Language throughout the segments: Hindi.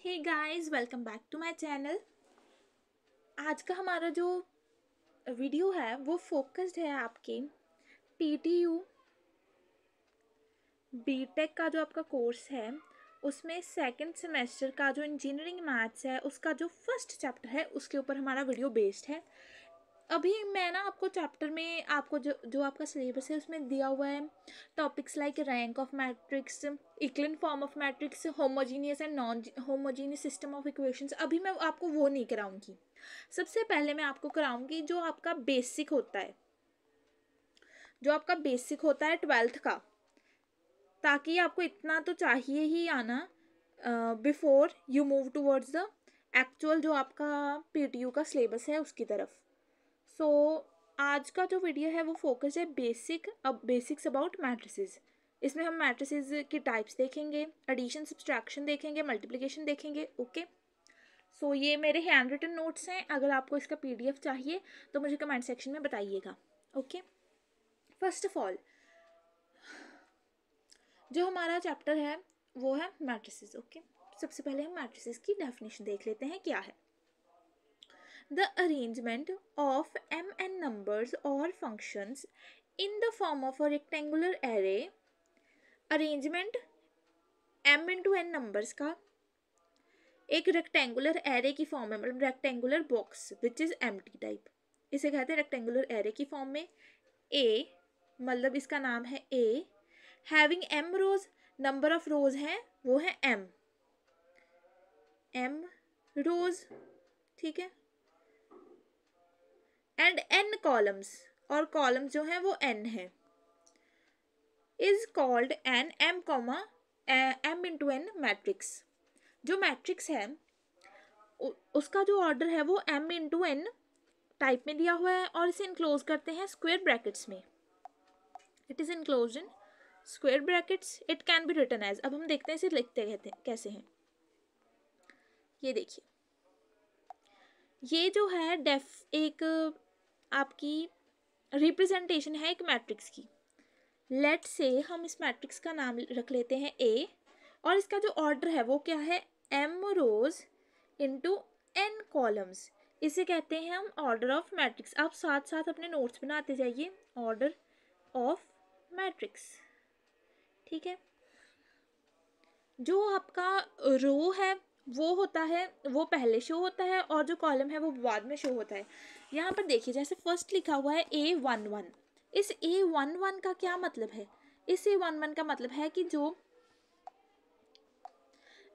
Hey guys, welcome back to my channel. आज का हमारा जो वीडियो है वो फोकस्ड है आपके पीटीयू बीटेक का जो आपका कोर्स है उसमें सेकंड सेमेस्टर का जो इंजीनियरिंग मैथ्स है उसका जो फर्स्ट चैप्टर है उसके ऊपर हमारा वीडियो बेस्ड है। अभी मैं ना आपको चैप्टर में आपको जो आपका सिलेबस है उसमें दिया हुआ है topics like rank of matrix, echelon form of matrix, homogeneous and non homogeneous system of equations. अभी मैं आपको वो नहीं कराऊंगी। सबसे पहले मैं आपको कराऊंगी जो आपका बेसिक होता है, जो आपका बेसिक होता है 12th का, ताकि आपको इतना तो चाहिए ही आना before you move towards the actual जो आपका पीटीयू का सिलेबस है उसकी तरफ। सो आज का जो वीडियो है वो फोकस है बेसिक्स अबाउट मैट्रिसेस। इसमें हम मैट्रिसेस की टाइप्स देखेंगे, एडिशन सब्सट्रैक्शन देखेंगे, मल्टीप्लिकेशन देखेंगे। ओके, सो ये मेरे हैंड रिटन नोट्स हैं। अगर आपको इसका पीडीएफ चाहिए तो मुझे कमेंट सेक्शन में बताइएगा। ओके, फर्स्ट ऑफ ऑल जो हमारा चैप्टर है वो है मैट्रिसेस। ओके, सबसे पहले हम मैट्रिसेस की डेफिनेशन देख लेते हैं क्या है। The arrangement of mn numbers or functions in the form of a rectangular array, arrangement m into n numbers का एक रेक्टेंगुलर एरे की फॉर्म में, मतलब rectangular box which is empty type, इसे कहते हैं रेक्टेंगुलर एरे की फॉर्म में। ए मतलब इसका नाम है A, having m rows, number of rows हैं वो है m रोज, ठीक है, एंड n कॉलम्स, और कॉलम्स जो हैं वो n है, is called an m into n matrix. जो मैट्रिक्स है उसका जो ऑर्डर है वो m इंटू n टाइप में दिया हुआ है और इसे इनक्लोज करते हैं स्क्वायर ब्रैकेट्स में। It is enclosed in square brackets. It can be written as, अब हम देखते हैं इसे लिखते कहते हैं कैसे हैं। ये देखिए, ये जो है एक आपकी रिप्रेजेंटेशन है एक मैट्रिक्स की। लेट से हम इस मैट्रिक्स का नाम रख लेते हैं ए, और इसका जो ऑर्डर है वो क्या है, m रोज इंटू n कॉलम्स। इसे कहते हैं हम ऑर्डर ऑफ मैट्रिक्स। आप साथ साथ अपने नोट्स बनाते जाइए, ऑर्डर ऑफ मैट्रिक्स, ठीक है। जो आपका रो है वो होता है, वो पहले शो होता है और जो कॉलम है वो बाद में शो होता है। यहाँ पर देखिए, जैसे फर्स्ट लिखा हुआ है A11, इस A11 का क्या मतलब है, इस A11 का मतलब है कि जो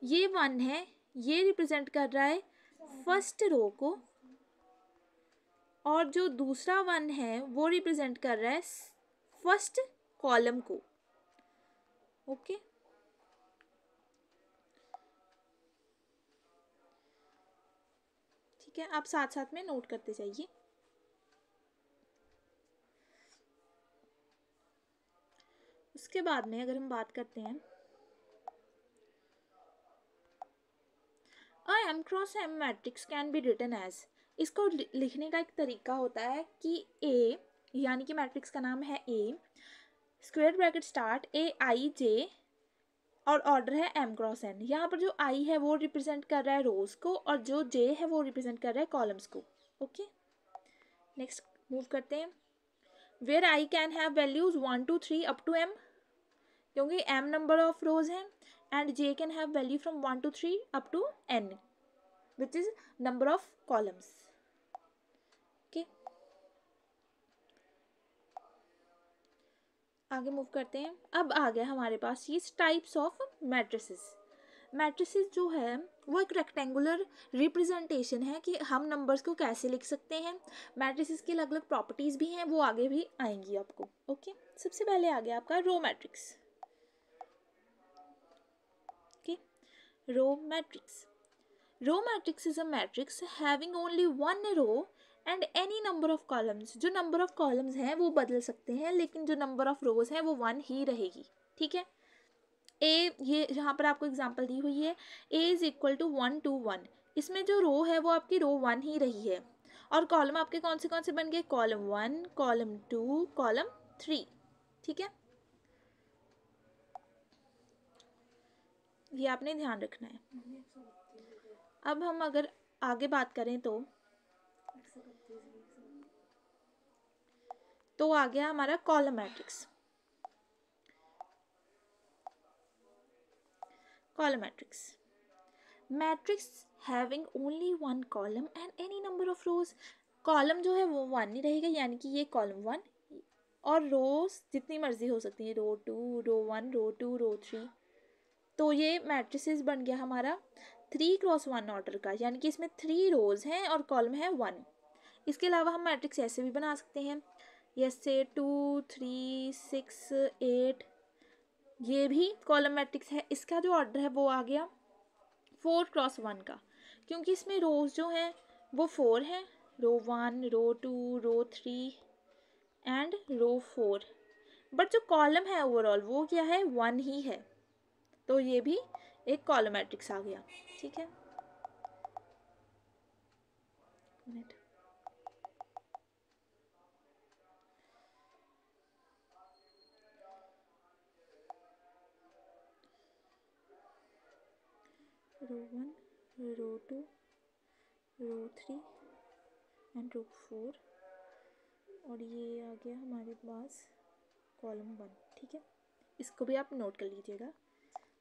ये 1 है ये रिप्रेजेंट कर रहा है फर्स्ट रो को, और जो दूसरा 1 है वो रिप्रेजेंट कर रहा है फर्स्ट कॉलम को। ओके, ठीक है, आप साथ साथ में नोट करते जाइए। उसके बाद में अगर हम बात करते हैं m cross m matrix can be written as, इसको लिखने का एक तरीका होता है कि A यानी कि मैट्रिक्स का नाम है A, square bracket start Aij, और ऑर्डर है m क्रॉस n। यहाँ पर जो I है वो रिप्रेजेंट कर रहा है रोज को और जो J है वो रिप्रेजेंट कर रहा है कॉलम्स को। ओके, नेक्स्ट मूव करते हैं। Where I can have values 1 2 3 up to m, क्योंकि m नंबर ऑफ रोज हैं, and J can have value from 1 to 3 up to n which is number of columns। okay, आगे मूव करते हैं। अब आ गया हमारे पास ये टाइप्स ऑफ मैट्रिसेस। मैट्रिसेस जो है वो एक रेक्टेंगुलर रिप्रेजेंटेशन है कि हम नंबर्स को कैसे लिख सकते हैं। मैट्रिसेस की अलग अलग प्रॉपर्टीज भी हैं, वो आगे भी आएंगी आपको। ओके, सबसे पहले आ गया आपका row matrix. Okay, row matrix, row matrix is a matrix having only one row and any number of columns. जो नंबर ऑफ कॉलम्स हैं वो बदल सकते हैं, लेकिन जो नंबर ऑफ रोज हैं वो 1 ही रहेगी, ठीक है। ए, ये जहाँ पर आपको एग्जांपल दी हुई है A इज इक्वल टू 1 2 1, इसमें जो रो है वो आपकी रो 1 ही रही है, और कॉलम आपके कौन से बन गए, कॉलम 1 कॉलम 2 कॉलम 3, ठीक है, ये आपने ध्यान रखना है। अब हम अगर आगे बात करें तो आ गया हमारा column matrix. Column matrix, matrix having only one column and any number of rose. Column जो है वो वन ही रहेगा, यानी कि ये कॉलम वन, और रोज जितनी मर्जी हो सकती है, row two, row one, row two, row three. तो ये मैट्रिसेस बन गया हमारा 3x1 ऑर्डर का, यानी कि इसमें 3 रोज हैं और कॉलम है 1। इसके अलावा हम मैट्रिक्स ऐसे भी बना सकते हैं, जैसे 2 3 6 8, ये भी कॉलम मैट्रिक्स है। इसका जो ऑर्डर है वो आ गया 4x1 का, क्योंकि इसमें रोज जो हैं वो 4 हैं, रो 1, रो 2, रो 3 एंड रो 4। बट जो कॉलम है ओवरऑल वो क्या है, 1 ही है, तो ये भी एक कॉलम मैट्रिक्स आ गया। ठीक है, रो 1, रो 2, रो 3 एंड रो 4, और ये आ गया हमारे पास कॉलम 1। ठीक है, इसको भी आप नोट कर लीजिएगा।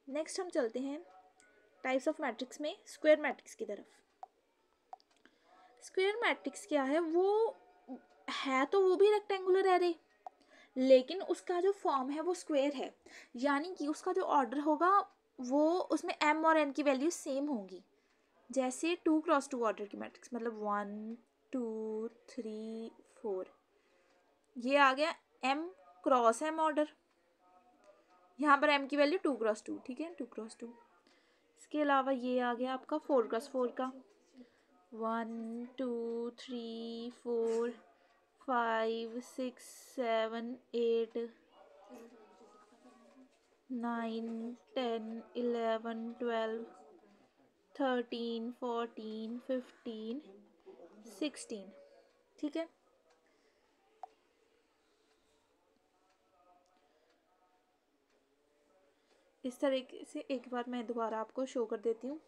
नेक्स्ट हम चलते हैं टाइप्स ऑफ मैट्रिक्स में स्क्वायर मैट्रिक्स की तरफ। स्क्वायर मैट्रिक्स क्या है, वो है तो वो भी रेक्टेंगुलर एरे, लेकिन उसका जो फॉर्म है वो स्क्वायर है, यानी कि उसका जो ऑर्डर होगा वो उसमें m और n की वैल्यू सेम होंगी। जैसे 2x2 ऑर्डर की मैट्रिक्स, मतलब 1 2 3 4, ये आ गया m क्रॉस m ऑर्डर, यहाँ पर m की वैल्यू 2x2। ठीक है, 2x2। इसके अलावा ये आ गया आपका 4x4 का, 1 2 3 4 5 6 7 8 9 10 11 12 13 14 15 16। ठीक है, इस तरीके से एक बार मैं दोबारा आपको शो कर देती हूँ।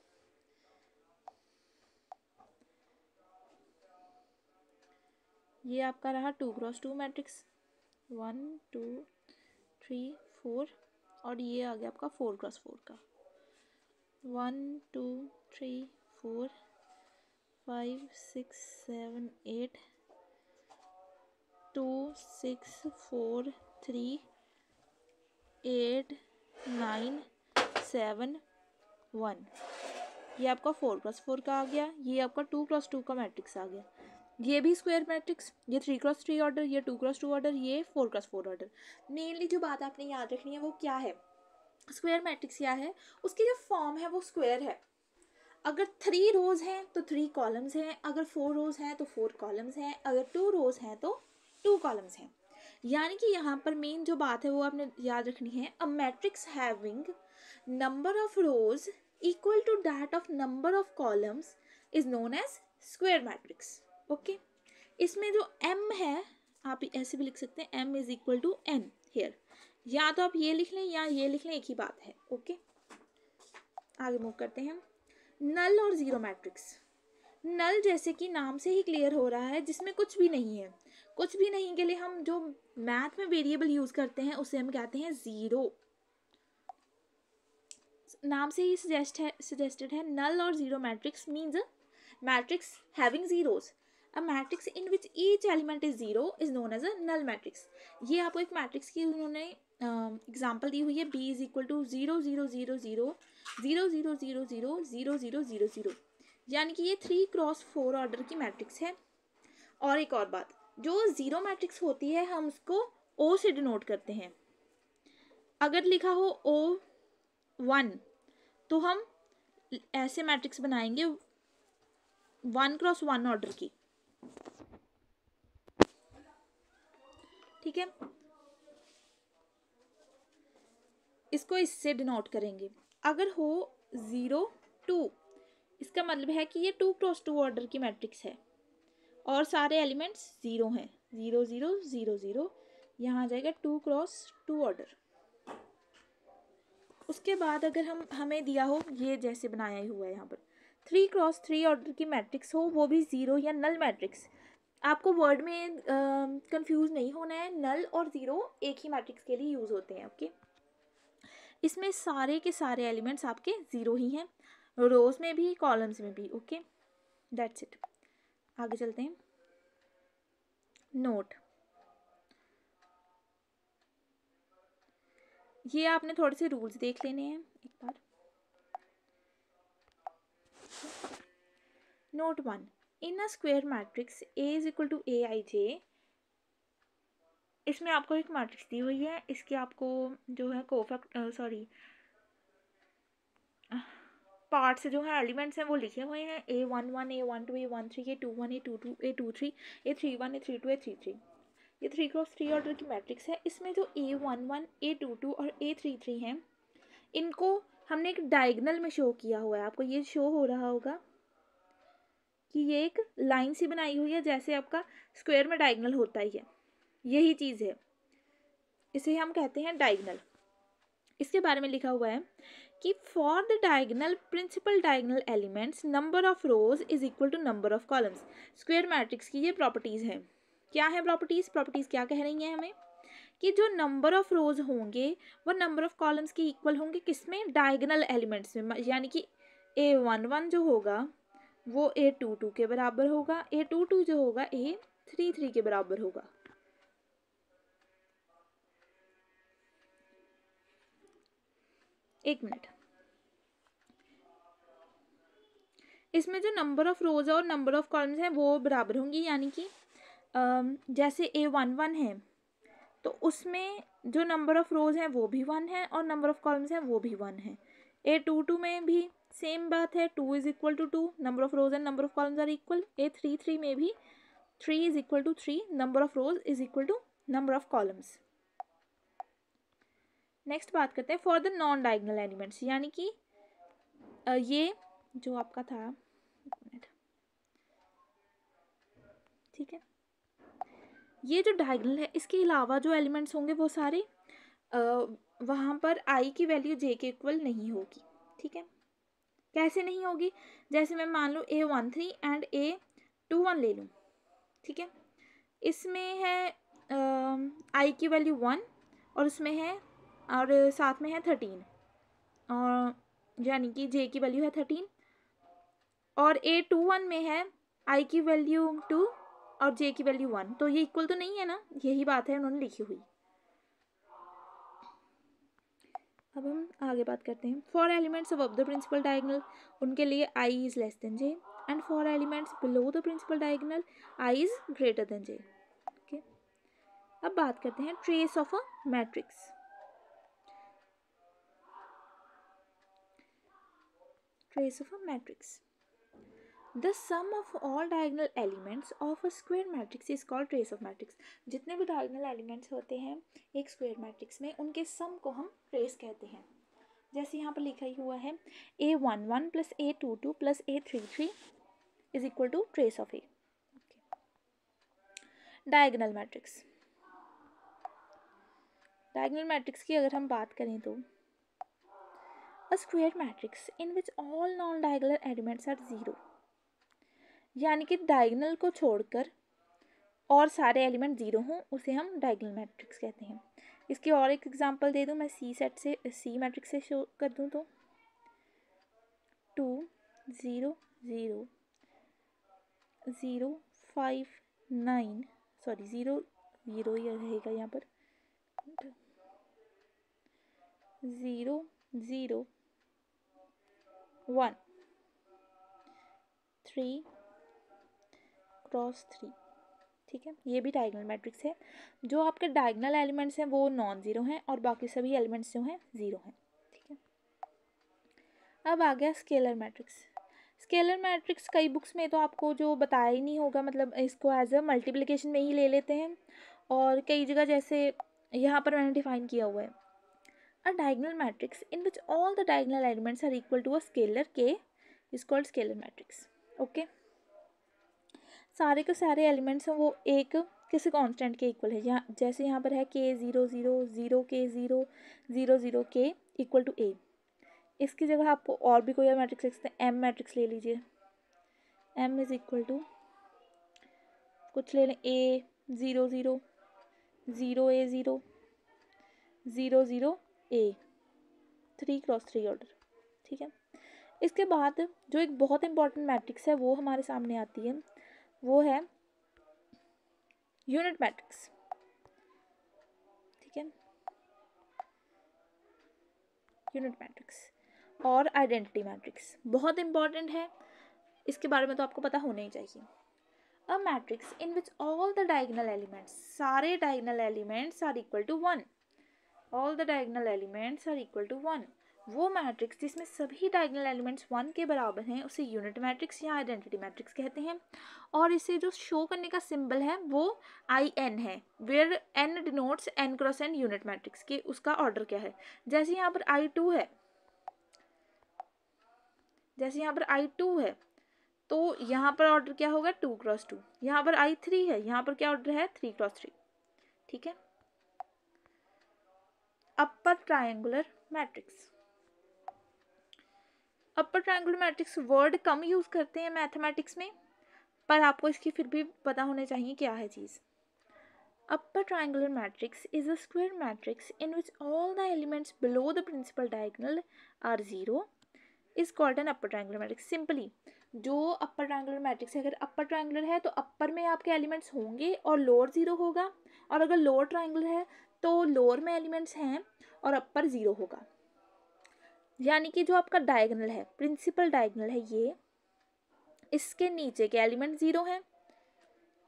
ये आपका रहा 2x2 मैट्रिक्स, 1 2 3 4, और ये आ गया आपका 4x4 का, 1 2 3 4 5 6 7 8 2 6 4 3 8 9 7 1। ये आपका 4x4 का आ गया, ये आपका 2x2 का मैट्रिक्स आ गया। ये भी स्क्वायर मैट्रिक्स, ये 3x3 ऑर्डर, ये 2x2 ऑर्डर, ये 4x4 ऑर्डर। मेनली जो बात आपने याद रखनी है वो क्या है, स्क्वायर मैट्रिक्स क्या है, उसकी जो फॉर्म है वो स्क्वायर है। अगर 3 रोज हैं तो 3 कॉलम्स हैं, अगर 4 रोज हैं तो 4 कॉलम्स हैं, अगर 2 रोज हैं तो 2 कॉलम्स हैं। यानी कि यहाँ पर मेन जो बात है वो आपने याद रखनी है, a matrix having number of rows equal to that of number of columns is known as square matrix. Okay, इसमें जो m है आप ऐसे भी लिख सकते हैं, m is equal to n here, या तो आप ये लिख लें या ये लिख लें, एक ही बात है। ओके, आगे मूव करते हैं। नल और जीरो मैट्रिक्स। नल जैसे कि नाम से ही क्लियर हो रहा है, जिसमें कुछ भी नहीं है। कुछ भी नहीं के लिए हम जो मैथ में वेरिएबल यूज करते हैं उसे हम कहते हैं जीरो। नाम से ही सजेस्टेड है नल और zero matrix means matrix having zeros. A matrix in which each element is zero is known as a null matrix. ये आपको एक मैट्रिक्स की उन्होंने एग्जाम्पल दी हुई है, b इज इक्वल टू 0 0 0 0 0 0 0 0 0 0 0 0, यानी कि ये 3x4 ऑर्डर की मैट्रिक्स है। और एक और बात, जो जीरो मैट्रिक्स होती है हम उसको ओ से डिनोट करते हैं। अगर लिखा हो O1 तो हम ऐसे मैट्रिक्स बनाएंगे 1x1 ऑर्डर की। ठीक है, इसको इससे डिनोट करेंगे। अगर हो 0 2, इसका मतलब है कि ये 2x2 ऑर्डर की मैट्रिक्स है और सारे एलिमेंट्स 0 हैं, 0 0 0 0, यहाँ आ जाएगा 2x2 ऑर्डर। उसके बाद अगर हमें दिया हो, ये जैसे बनाया ही हुआ है यहाँ पर 3x3 ऑर्डर की मैट्रिक्स हो, वो भी ज़ीरो या नल मैट्रिक्स। आपको वर्ड में कंफ्यूज नहीं होना है, नल और ज़ीरो एक ही मैट्रिक्स के लिए यूज़ होते हैं। ओके, इसमें सारे के सारे एलिमेंट्स आपके ज़ीरो ही हैं, रोज में भी कॉलम्स में भी। Okay, that's it. आगे चलते हैं। नोट, ये आपने थोड़े से रूल्स देख लेने हैं एक बार। Note 1, in a square matrix A is equal to AIJ, इसमें आपको एक मैट्रिक्स दी हुई है, इसके आपको जो है पार्ट्स जो है एलिमेंट्स हैं वो लिखे हुए हैं, A11 A12 A13 A21 A22 A23 A31 A32 A33। ये 3x3 ऑर्डर की मैट्रिक्स है। इसमें जो A11 A22 और A33 हैं, इनको हमने एक डायगोनल में शो किया हुआ है। आपको ये शो हो रहा होगा कि ये एक लाइन सी बनाई हुई है, जैसे आपका स्क्वायर में डायगोनल होता ही है, यही चीज़ है, इसे हम कहते हैं डायगोनल। इसके बारे में लिखा हुआ है कि for the diagonal principal diagonal elements number of rows is equal to number of columns. Square matrix की ये प्रॉपर्टीज़ हैं। क्या है प्रॉपर्टीज़ क्या कह रही हैं हमें कि जो नंबर ऑफ रोज होंगे वो नंबर ऑफ कॉलम्स के इक्वल होंगे, किसमें, डायगोनल एलिमेंट्स में। यानी कि A11 जो होगा वो A22 के बराबर होगा, A22 जो होगा A33 के बराबर होगा। एक मिनट, इसमें जो नंबर ऑफ रोज और नंबर ऑफ कॉलम्स हैं वो बराबर होंगी, यानी कि जैसे A11 है तो उसमें जो नंबर ऑफ रोज हैं वो भी 1 है और नंबर ऑफ कॉलम्स हैं वो भी 1 है। A22 में भी सेम बात है, 2 is equal to 2, number of rows and number of columns are equal. A33 में भी 3 is equal to 3, number of rows is equal to number of columns. Next बात करते हैं for the non diagonal elements, यानी कि ये जो आपका था, ठीक है, ये जो डायगोनल है इसके अलावा जो एलिमेंट्स होंगे वो सारे वहाँ पर आई की वैल्यू जे के इक्वल नहीं होगी। ठीक है, कैसे नहीं होगी, जैसे मैं मान लूँ A13 एंड A21 ले लूँ। ठीक है, इसमें है आई की वैल्यू 1 और उसमें है और साथ में है 13, और यानी कि जे की वैल्यू है 13, और A21 में है आई की वैल्यू 2 और जे की वैल्यू 1, तो ये इक्वल तो नहीं है ना, यही बात है उन्होंने लिखी हुई। अब हम आगे बात करते हैं। For elements above the principal diagonal, उनके लिए i is less than j, and for elements below the principal diagonal i is greater than j. Okay, अब बात करते हैं trace of a matrix. Trace of a matrix, the sum of all diagonal elements of a square matrix is called trace of matrix. जितने भी डायगोनल एलिमेंट्स होते हैं एक स्क्वायर मैट्रिक्स में, उनके सम को हम ट्रेस कहते हैं। जैसे यहाँ पर लिखा ही हुआ है A11 plus A22 plus A33 is equal to trace of A. Diagonal matrix, diagonal matrix की अगर हम बात करें तो a square matrix in which all non diagonal elements are zero, यानी कि डायगोनल को छोड़कर और सारे एलिमेंट जीरो हों, उसे हम डायगोनल मैट्रिक्स कहते हैं। इसकी और एक एग्जांपल दे दूं मैं, सी मैट्रिक्स से शो कर दूं तो 2 0 0 0 5 9, सॉरी 0 0 ही रहेगा यहाँ पर, 0 0 1 3 क्रॉस 3। ठीक है, ये भी डायगोनल मैट्रिक्स है। जो आपके डायगोनल एलिमेंट्स हैं वो नॉन ज़ीरो हैं और बाकी सभी एलिमेंट्स जो हैं ज़ीरो हैं। ठीक है, अब आ गया स्केलर मैट्रिक्स। स्केलर मैट्रिक्स कई बुक्स में तो आपको जो बताया ही नहीं होगा, मतलब इसको एज अ मल्टीप्लिकेशन में ही ले लेते हैं, और कई जगह जैसे यहाँ पर मैंने डिफाइन किया हुआ है, a diagonal matrix in which all the diagonal elements are equal to a scalar k is called scalar matrix. Okay, सारे के सारे एलिमेंट्स हैं वो एक किसी कांस्टेंट के इक्वल है। यहाँ जैसे यहाँ पर है K 0 0 0 K 0 0 0 K equal to A, इसकी जगह आपको और भी कोई मैट्रिक्स लिख सकते हैं, एम मैट्रिक्स ले लीजिए। एम इज इक्वल टू कुछ ले लें, ए 0 0 0 A 0 0 0 A, 3x3 ऑर्डर। ठीक है, इसके बाद जो एक बहुत इंपॉर्टेंट मैट्रिक्स है वो हमारे सामने आती है, वो है यूनिट मैट्रिक्स। ठीक है, यूनिट मैट्रिक्स और आइडेंटिटी मैट्रिक्स बहुत इंपॉर्टेंट है, इसके बारे में तो आपको पता होना ही चाहिए। A matrix in which all the diagonal elements, सारे diagonal elements are equal to 1, all the diagonal elements are equal to 1, वो मैट्रिक्स जिसमें सभी डायगोनल एलिमेंट्स 1 के बराबर हैं उसे यूनिट मैट्रिक्स या आइडेंटिटी मैट्रिक्स कहते हैं। और इसे जो शो करने का सिंबल है वो IN है, where N denotes N cross N unit matrix के, उसका ऑर्डर क्या है। जैसे यहाँ पर I2 है, जैसे यहाँ पर I2 है तो यहाँ पर ऑर्डर क्या होगा 2x2, यहाँ पर I3 है, यहाँ पर क्या ऑर्डर है 3x3। ठीक है, upper triangular matrix, upper triangular matrix word कम यूज करते हैं मैथमेटिक्स में, पर आपको इसकी फिर भी पता होने चाहिए क्या है चीज़। Upper triangular matrix is a square matrix in which all the elements below the principal diagonal are 0 is called an upper triangular matrix. Simply जो अपर ट्रायंगुलर मैट्रिक्स है, अगर अपर ट्रायंगुलर है तो अपर में आपके एलिमेंट्स होंगे और लोअर 0 होगा, और अगर लोअर ट्रायंगुलर है तो लोअर में एलिमेंट्स हैं और अपर 0 होगा। यानी कि जो आपका डायगोनल है, प्रिंसिपल डायगोनल है ये, इसके नीचे के एलिमेंट 0 हैं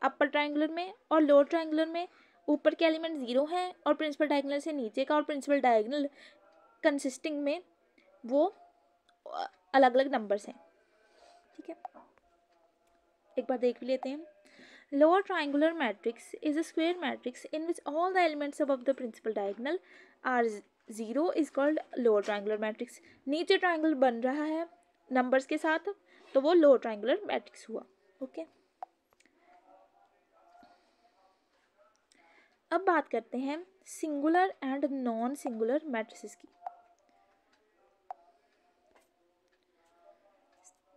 अपर ट्रायंगुलर में, और लोअर ट्रायंगुलर में ऊपर के एलिमेंट 0 हैं और प्रिंसिपल डायगोनल से नीचे का और प्रिंसिपल डायगोनल कंसिस्टिंग में वो अलग अलग नंबर्स हैं। ठीक है, एक बार देख भी लेते हैं। Lower triangular matrix is a square matrix in which all the elements above the principal diagonal are 0 is called lower triangular matrix. नीचे ट्रायंगल बन रहा है नंबर्स के साथ तो वो लोअर ट्रायंगुलर मैट्रिक्स हुआ। ओके, अब बात करते हैं singular and non singular matrices की।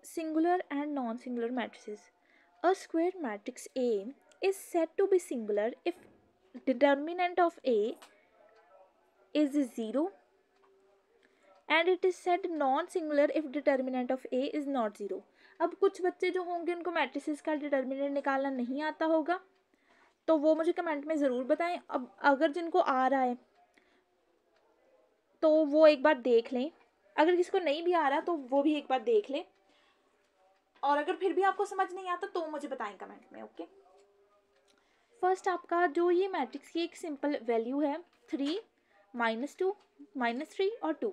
Singular and non singular matrices. A square matrix A is said to be singular if determinant of A is 0 and it is said non-singular if determinant of A is not 0। अब कुछ बच्चे जो होंगे उनको मैट्रिसेस का डिटर्मिनेंट निकालना नहीं आता होगा तो वो मुझे कमेंट में ज़रूर बताएं। अब अगर जिनको आ रहा है तो वो एक बार देख लें, अगर किसी को नहीं भी आ रहा तो वो भी एक बार देख लें, और अगर फिर भी आपको समझ नहीं आता तो मुझे बताएं कमेंट में। ओके, फर्स्ट आपका जो ये मैट्रिक्स की एक सिंपल वैल्यू है 3 -2 -3 और 2।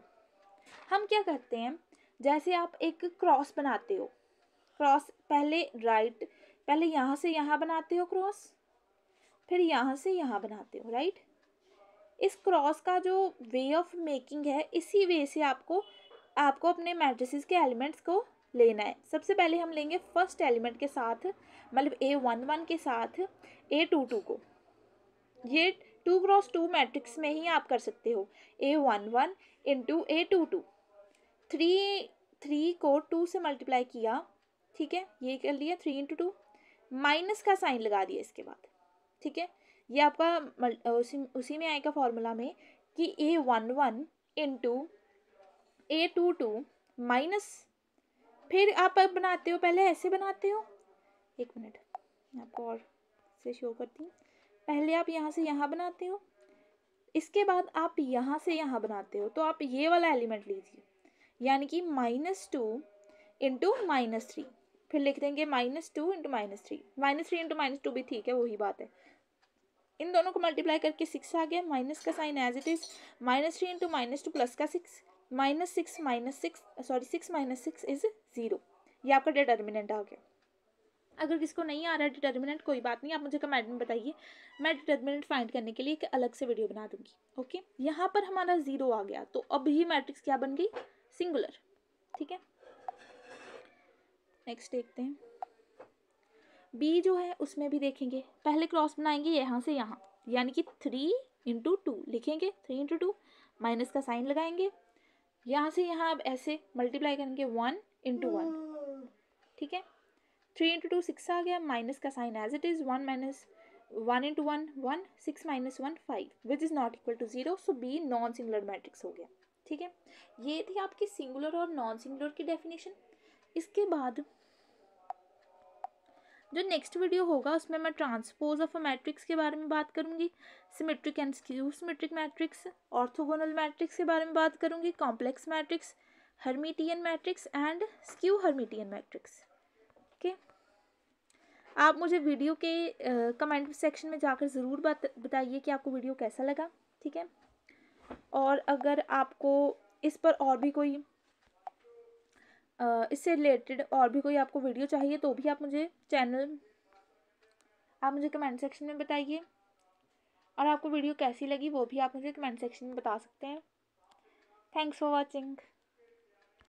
हम क्या करते हैं, जैसे आप एक क्रॉस बनाते हो, क्रॉस पहले राइट, पहले यहाँ से यहाँ बनाते हो क्रॉस, फिर यहाँ से यहाँ बनाते हो राइट। इस क्रॉस का जो वे ऑफ मेकिंग है इसी वे से आपको अपने मैट्रिसेस के एलिमेंट्स को लेना है। सबसे पहले हम लेंगे फर्स्ट एलिमेंट के साथ, मतलब A11 के साथ A22 को। ये 2x2 मैट्रिक्स में ही आप कर सकते हो, A11 इंटू A22। 3 को 2 से मल्टीप्लाई किया, ठीक है, ये कर लिया 3 इंटू 2, माइनस का साइन लगा दिया इसके बाद। ठीक है, ये आपका उसी में आएगा फॉर्मूला में कि A11 इंटू A22 माइनस, फिर आप अब बनाते हो, पहले ऐसे बनाते हो, एक मिनट मैं आपको और से शो करती हूँ। पहले आप यहाँ से यहाँ बनाते हो, इसके बाद आप यहाँ से यहाँ बनाते हो, तो आप ये वाला एलिमेंट लीजिए, यानी कि -2 इंटू -3, फिर लिख देंगे -2 इंटू -3, -3 इंटू -2 भी ठीक है, वही बात है। इन दोनों को मल्टीप्लाई करके 6 आ गया, माइनस का sign as it is, -3 into -2 plus का 6, -6 -6 इज 0। ये आपका डिटर्मिनेंट आ गया। अगर किसको नहीं आ रहा है डिटर्मिनेंट, कोई बात नहीं, आप मुझे कमेंट में बताइए, मैं डिटर्मिनेंट फाइंड करने के लिए एक अलग से वीडियो बना दूंगी। ओके, यहाँ पर हमारा 0 आ गया तो अब ये मैट्रिक्स क्या बन गई, सिंगुलर। ठीक है, नेक्स्ट देखते हैं। बी जो है उसमें भी देखेंगे, पहले क्रॉस बनाएंगे यहाँ से यहाँ, यानी कि 3 इंटू 2 लिखेंगे, 3 इंटू 2, माइनस का साइन लगाएंगे, यहाँ से यहाँ अब ऐसे मल्टीप्लाई करेंगे 1 इंटू 1, ठीक है। 3 इंटू 2 6 आ गया, माइनस का sign as it is, 1 minus 1 into 1 1, 6 minus 1 5 which is not equal to 0, so B non singular matrix हो गया, ठीक है। ये थी आपकी सिंगुलर और नॉन सिंगुलर की डेफिनेशन। इसके बाद जो नेक्स्ट वीडियो होगा उसमें मैं ट्रांसपोज ऑफ अ मैट्रिक्स के बारे में बात करूंगी, symmetric and skew symmetric matrix, orthogonal matrix के बारे में बात करूंगी, complex matrix, Hermitian matrix and skew Hermitian matrix. Okay, आप मुझे वीडियो के कमेंट सेक्शन में जाकर ज़रूर बताइए कि आपको वीडियो कैसा लगा, ठीक है। और अगर आपको इस पर और भी कोई इससे रिलेटेड और भी कोई आपको वीडियो चाहिए तो भी आप मुझे कमेंट सेक्शन में बताइए, और आपको वीडियो कैसी लगी वो भी आप मुझे कमेंट सेक्शन में बता सकते हैं। Thanks for watching.